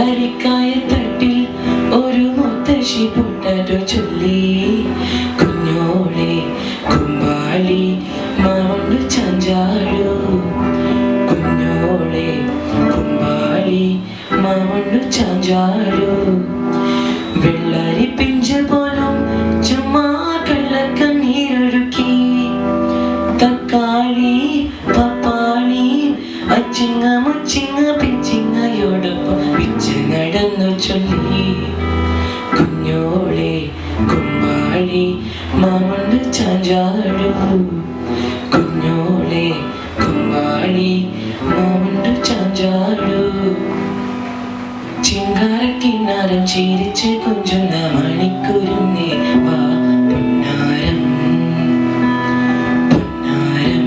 കരിക്കായത്തട്ടിൽ ഒരു മുത്തശ്ശി പൊട്ടറ്റോ ചൊല്ലി കുഞ്ഞോളെ കുമ്പാളി മാമണ്ട് ചാഞ്ചാടു കുഞ്ഞോളെ കുമ്പാളി മാമണ്ട് ചാഞ്ചാടു വെള്ളരി പിഞ്ച പോലും ചുമ്മാ കള്ളക്കണ്ണീരൊഴുക്കി തക്കാളി പപ്പാളി അച്ചിങ്ങ മുച്ചിങ്ങ പിച്ചിങ്ങയോടൊപ്പം പിച്ച് നടന്നു ചൊല്ലി കുഞ്ഞോളെ കുമ്പാളി മാമണ്ട് ചാഞ്ചാടു കുഞ്ഞോളെ കുമ്പാളി മാമണ്ട് ചാഞ്ചാടു ചിങ്കാരക്കിന്നാരം ചിരിച്ച് കൊഞ്ചുന്ന മണിക്കുരുന്നേ വാ പൊന്നാരം പൊന്നാരം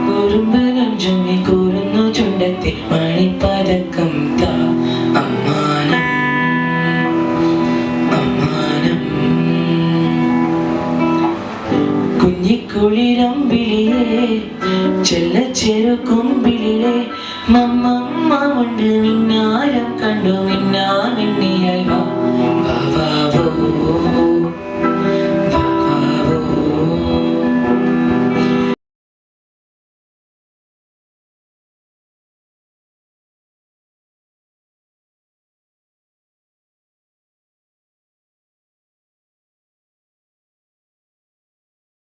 കുറുമ്പ് നെഞ്ചുമി കൂറുന്നു ചുണ്ടത്തെ മണിപ്പതക്കം താ അമ്മാനം അമ്മാനം കുഞ്ഞിക്കുളിരമ്പിളിയെ ചെല്ലച്ചെറുക്കുമ്പിളിലെ മമ്മമ്മ ഉണ്ട് മിന്നാരം കണ്ടു മിന്നാ മിന്നിയായി വാ